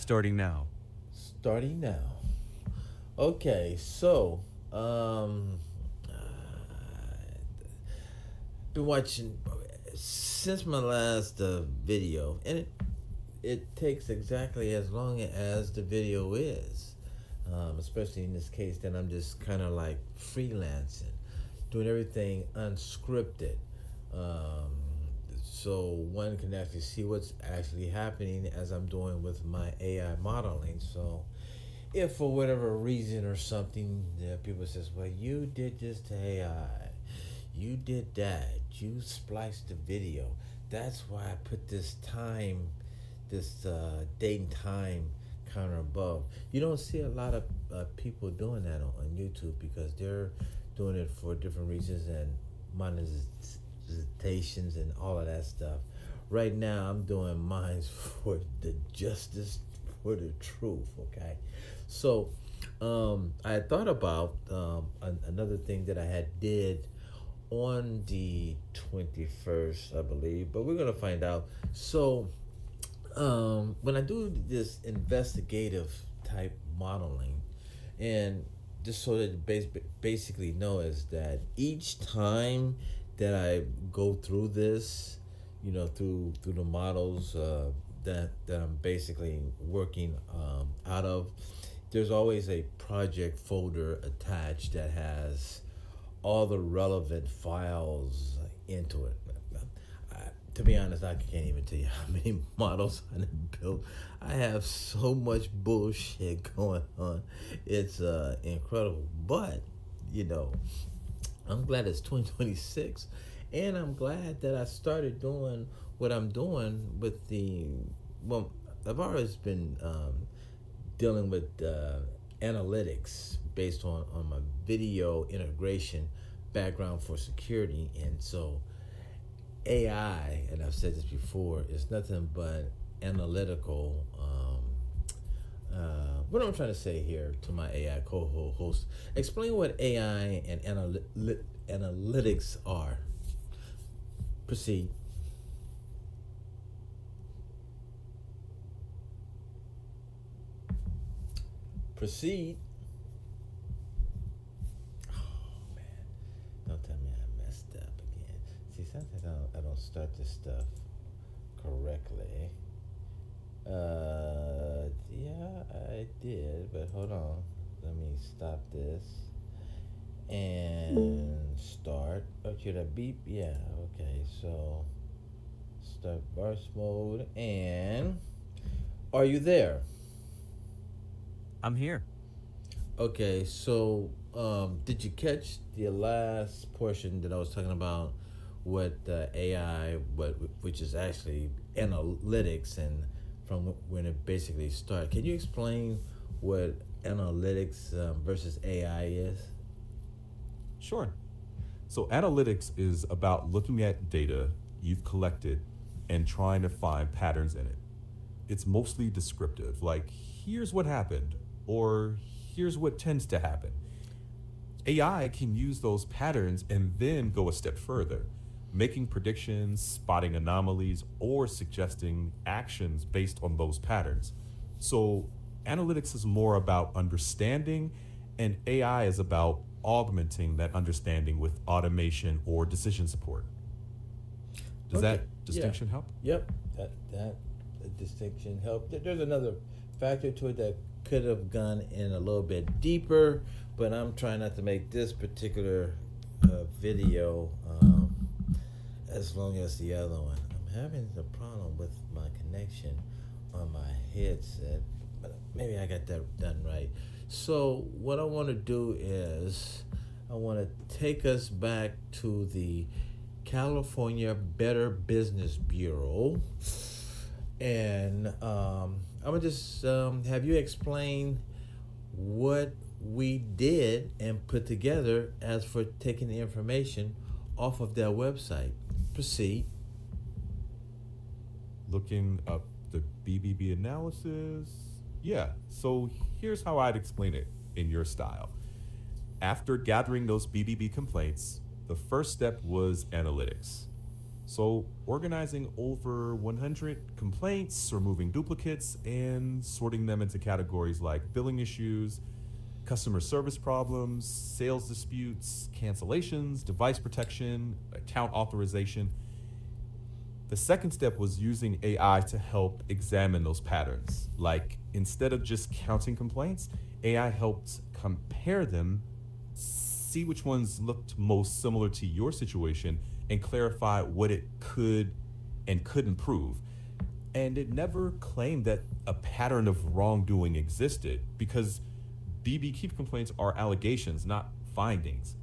Starting now. Starting now. Okay, so been watching since my last video, and it takes exactly as long as the video is. Especially in this case, then I'm just kind of like freelancing, doing everything unscripted. Um, so one can actually see what's actually happening as I'm doing with my AI modeling. So if for whatever reason or something, people says, "Well, you did this to AI, you did that, you spliced the video." That's why I put this time, this date and time counter above. You don't see a lot of people doing that on YouTube because they're doing it for different reasons and monetizations and all of that stuff. Right now, I'm doing mine for the justice, for the truth. Okay, so I had thought about another thing that I had did on the 21st, I believe, but we're gonna find out. So when I do this investigative type modeling, and just so that basically know is that each time that I go through this, through the models that I'm basically working out of, there's always a project folder attached that has all the relevant files into it. I, to be honest, I can't even tell you how many models I have built. I have so much bullshit going on. It's incredible. But, you know, I'm glad it's 2026. And I'm glad that I started doing what I'm doing with well, I've always been dealing with analytics based on my video integration background for security. And so AI, and I've said this before, is nothing but analytical. What I'm trying to say here to my AI co-host, explain what AI and analytics are. Proceed. Proceed. Oh man, don't tell me I messed up again. See, sometimes I don't start this stuff correctly. Yeah, I did, but hold on. Let me stop this and start. Oh, should I beep? Yeah, okay, so start burst mode, and are you there? I'm here. Okay, so did you catch the last portion that I was talking about? What AI, which is actually analytics, and from when it basically started. Can you explain what analytics versus AI is? Sure. So, analytics is about looking at data you've collected and trying to find patterns in it. It's mostly descriptive, like, here's what happened, or here's what tends to happen. AI can use those patterns and then go a step further, making predictions, spotting anomalies, or suggesting actions based on those patterns. So, analytics is more about understanding, and AI is about augmenting that understanding with automation or decision support. Does Okay, that yeah, distinction help? yep. That distinction helped. There's another factor to it that could have gone in a little bit deeper, but I'm trying not to make this particular video as long as the other one. I'm having a problem with my connection on my headset, but maybe I got that done right. So what I want to do is I want to take us back to the California Better Business Bureau, and I'm gonna just have you explain what we did and put together as for taking the information off of their website. Proceed. Looking up the BBB analysis. Yeah, so here's how I'd explain it in your style. After gathering those BBB complaints, the first step was analytics. So, organizing over 100 complaints, removing duplicates, and sorting them into categories like billing issues, customer service problems, sales disputes, cancellations, device protection, account authorization. The second step was using AI to help examine those patterns. Like, instead of just counting complaints, AI helped compare them, see which ones looked most similar to your situation, and clarify what it could and couldn't prove. And it never claimed that a pattern of wrongdoing existed because BB Keep complaints are allegations, not findings.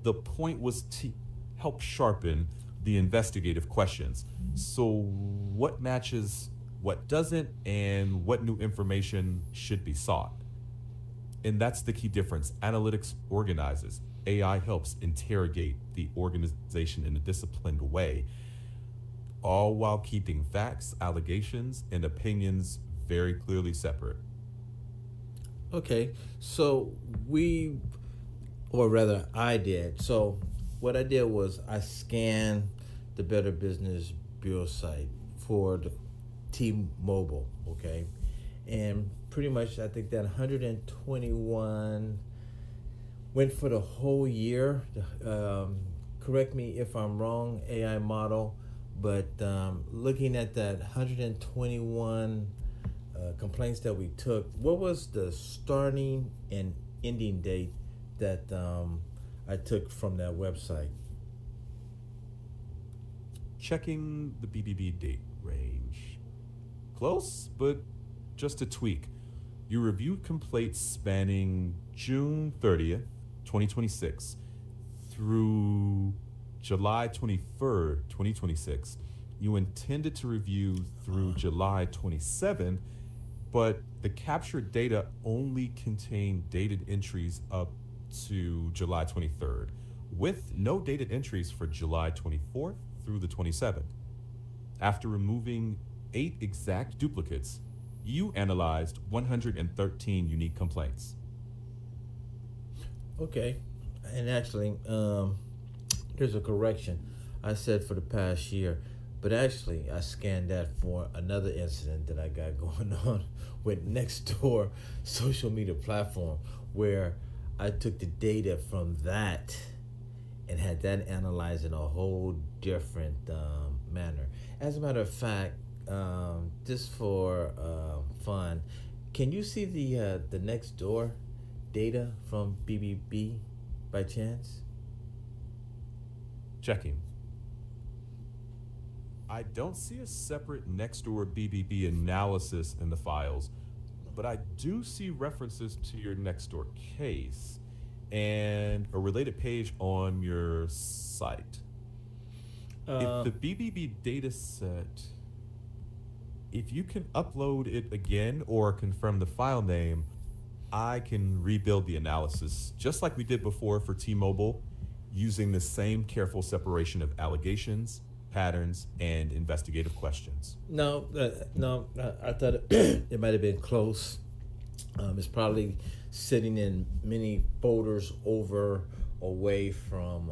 The point was to help sharpen the investigative questions. So, what matches, what doesn't, and what new information should be sought? And that's the key difference. Analytics organizes, AI helps interrogate the organization in a disciplined way, all while keeping facts, allegations, and opinions very clearly separate. Okay, so we, or rather, I did. So what I did was I scanned the Better Business Bureau site for the T-Mobile. Okay, and pretty much I think that 121 went for the whole year. Correct me if I'm wrong, AI model, but looking at that 121 complaints that we took, what was the starting and ending date that I took from that website? Checking the BBB date range. Close, but just a tweak. You reviewed complaints spanning June 30th, 2026 through July 23rd, 2026. You intended to review through July 27th, but the captured data only contained dated entries up to July 23rd, with no dated entries for July 24th through the 27th. After removing 8 exact duplicates, you analyzed 113 unique complaints. Okay, and actually, there's a correction. I said for the past year, but actually, I scanned that for another incident that I got going on with Nextdoor social media platform, where I took the data from that and had that analyzed in a whole different manner. As a matter of fact, just for fun, can you see the Nextdoor data from BBB by chance? Checking. I don't see a separate Nextdoor BBB analysis in the files, but I do see references to your Nextdoor case and a related page on your site. If Uh, the BBB dataset, if you can upload it again or confirm the file name, I can rebuild the analysis just like we did before for T Mobile, using the same careful separation of allegations, patterns, and investigative questions. no, no. I thought it might have been close. It's probably sitting in many folders over away from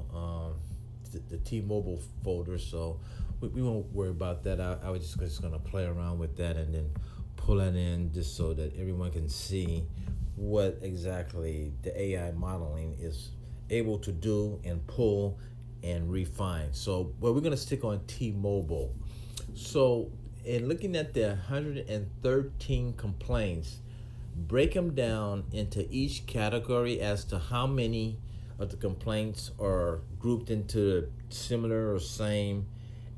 the T-Mobile folder, so we won't worry about that. I was just going to play around with that and then pull that in just so that everyone can see what exactly the AI modeling is able to do and pull and refine. So, well, we're going to stick on T-Mobile. So, in looking at the 113 complaints, break them down into each category as to how many of the complaints are grouped into similar or same,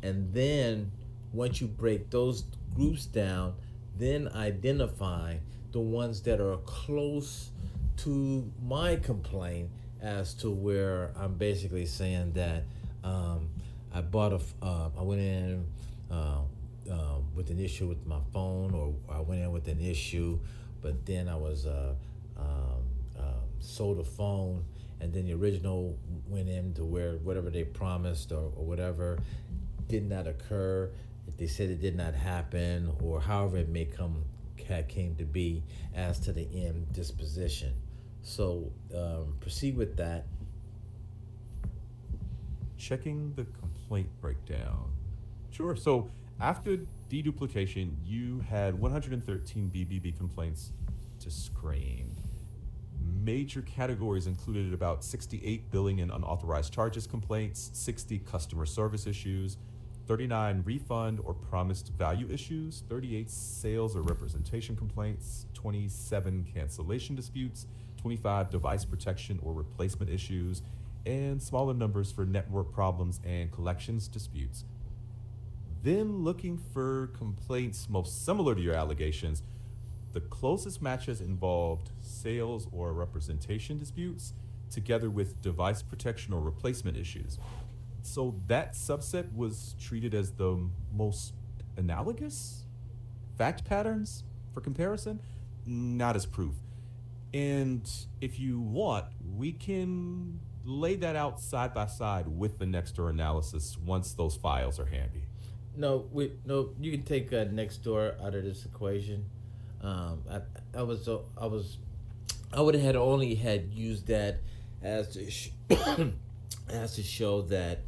and then once you break those groups down, then identify the ones that are close to my complaint, as to where I'm basically saying that I bought I went in with an issue with my phone, or I went in with an issue, but then I was sold a phone, and then the original went in to where whatever they promised, or whatever did not occur. If they said it did not happen, or however it may came to be as to the end disposition. So proceed with that. Checking the complaint breakdown. Sure. So after deduplication, you had 113 BBB complaints to screen. Major categories included about 68 billing and unauthorized charges complaints, 60 customer service issues, 39 refund or promised value issues, 38 sales or representation complaints, 27 cancellation disputes, 25 device protection or replacement issues, and smaller numbers for network problems and collections disputes. Then, looking for complaints most similar to your allegations, the closest matches involved sales or representation disputes together with device protection or replacement issues. So that subset was treated as the most analogous fact patterns for comparison, not as proof. And if you want, we can lay that out side by side with the next door analysis once those files are handy. No, no. You can take next door out of this equation. I was I would have had only had used that as as to show that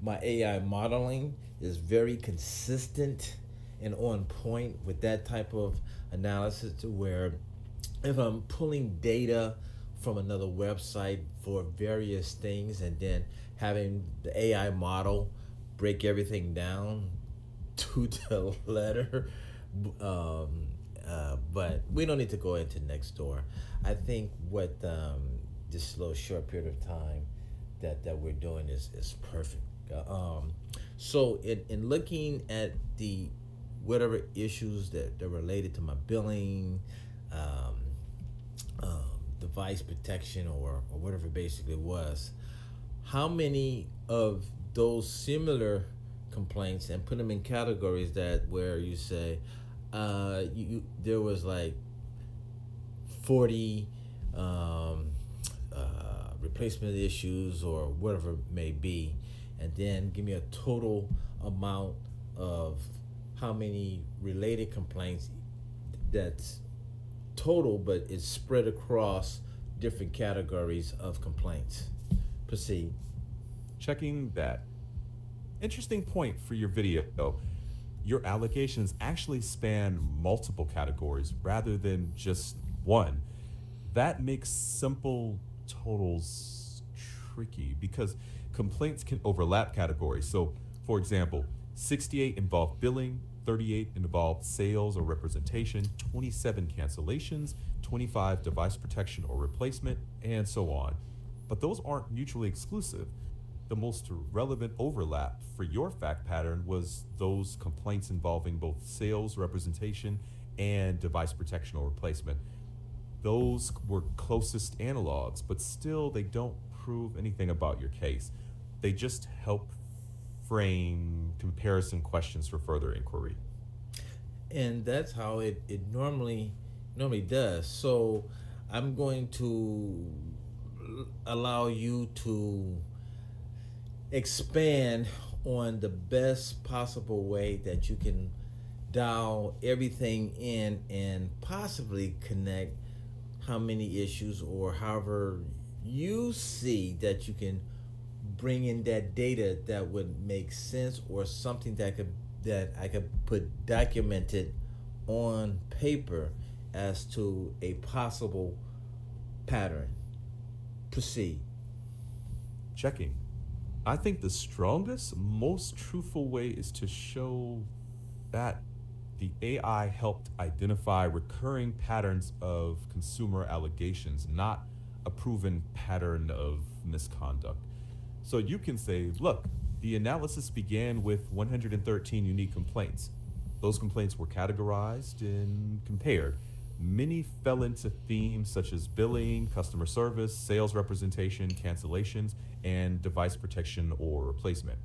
my AI modeling is very consistent and on point with that type of analysis, to where if I'm pulling data from another website for various things and then having the AI model break everything down to the letter. But we don't need to go into next door. I think what this little short period of time that we're doing is perfect. So in looking at the whatever issues that are related to my billing, um, device protection, or whatever basically was, how many of those similar complaints, and put them in categories that where you say there was like 40 replacement issues or whatever it may be, and then give me a total amount of how many related complaints that's total, but it's spread across different categories of complaints. Proceed. Checking that. Interesting point for your video. Your allegations actually span multiple categories rather than just one. That makes simple totals tricky because complaints can overlap categories. So, for example, 68 involved billing, 38 involved sales or representation, 27 cancellations, 25 device protection or replacement, and so on. But those aren't mutually exclusive. The most relevant overlap for your fact pattern was those complaints involving both sales representation and device protection or replacement. Those were closest analogs, but still they don't prove anything about your case. They just help frame comparison questions for further inquiry. And that's how it normally does. So I'm going to allow you to expand on the best possible way that you can dial everything in and possibly connect how many issues, or however you see that you can bring in that data that would make sense, or something that I could put documented on paper as to a possible pattern. Proceed. Checking. I think the strongest, most truthful way is to show that the AI helped identify recurring patterns of consumer allegations, not a proven pattern of misconduct. So you can say, look, the analysis began with 113 unique complaints. Those complaints were categorized and compared. Many fell into themes such as billing, customer service, sales representation, cancellations, and device protection or replacement.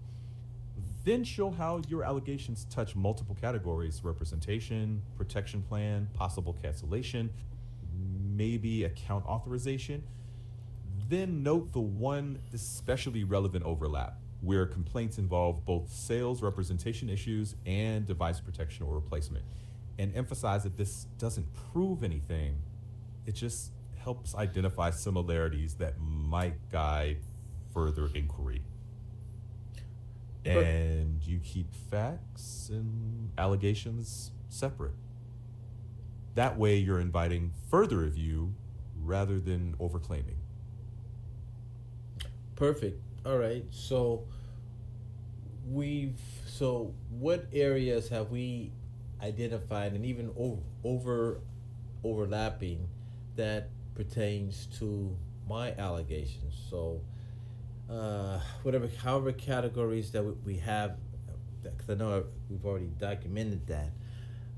Then show how your allegations touch multiple categories: representation, protection plan, possible cancellation, maybe account authorization. Then note the one especially relevant overlap where complaints involve both sales representation issues and device protection or replacement. And emphasize that this doesn't prove anything, it just helps identify similarities that might guide further inquiry. Per- and you keep facts and allegations separate. That way, you're inviting further review rather than overclaiming. Perfect. All right. So what areas have we identified and even overlapping that pertains to my allegations? So whatever, however categories that we have, because I know we've already documented that,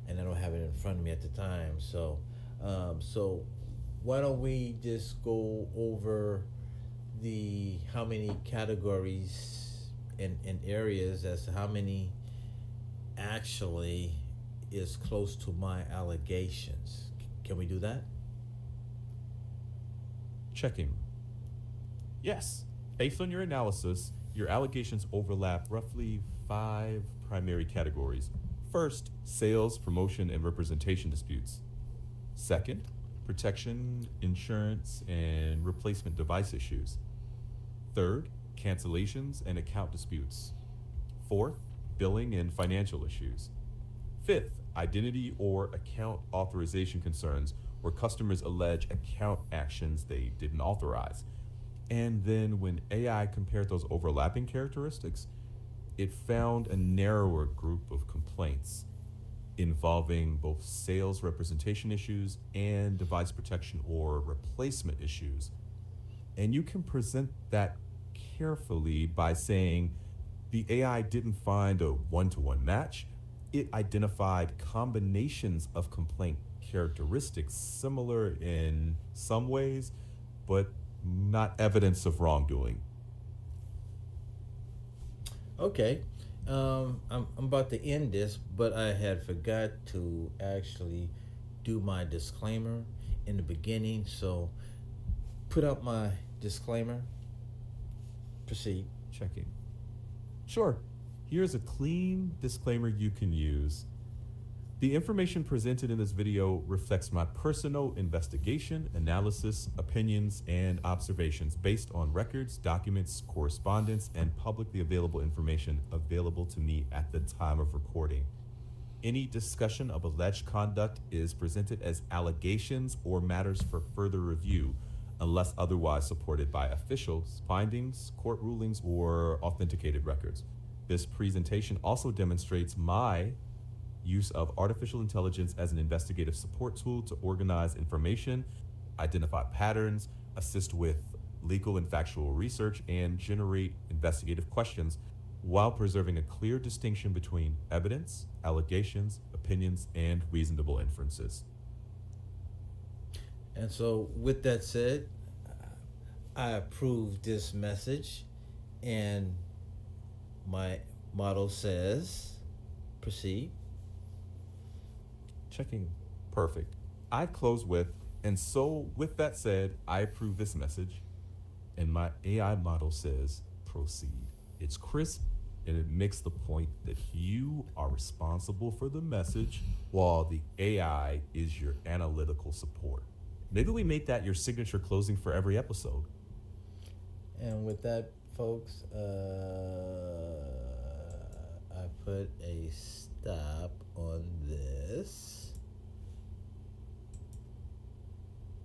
and I don't have it in front of me at the time. So why don't we just go over the how many categories and areas as to how many actually is close to my allegations? Can we do that? Checking. Yes. Based on your analysis, your allegations overlap roughly 5 primary categories. First, sales, promotion, and representation disputes. Second, protection, insurance, and replacement device issues. Third, cancellations and account disputes. Fourth, billing and financial issues. Fifth, identity or account authorization concerns, where customers allege account actions they didn't authorize. And then when AI compared those overlapping characteristics, it found a narrower group of complaints involving both sales representation issues and device protection or replacement issues. And you can present that carefully by saying the AI didn't find a one to one match. It identified combinations of complaint characteristics similar in some ways, but not evidence of wrongdoing. Okay. I'm about to end this, but I had forgot to actually do my disclaimer in the beginning. So put up my disclaimer. Proceed. Checking. Sure. Here's a clean disclaimer you can use. The information presented in this video reflects my personal investigation, analysis, opinions, and observations based on records, documents, correspondence, and publicly available information available to me at the time of recording. Any discussion of alleged conduct is presented as allegations or matters for further review, unless otherwise supported by officials, findings, court rulings, or authenticated records. This presentation also demonstrates my use of artificial intelligence as an investigative support tool to organize information, identify patterns, assist with legal and factual research, and generate investigative questions while preserving a clear distinction between evidence, allegations, opinions, and reasonable inferences. And so, with that said, I approve this message, and my motto says, proceed. Checking. Perfect. I close with, and so with that said, I approve this message, and my AI model says, proceed. It's crisp, and it makes the point that you are responsible for the message while the AI is your analytical support. Maybe we make that your signature closing for every episode. And with that, folks, I put a stop on this.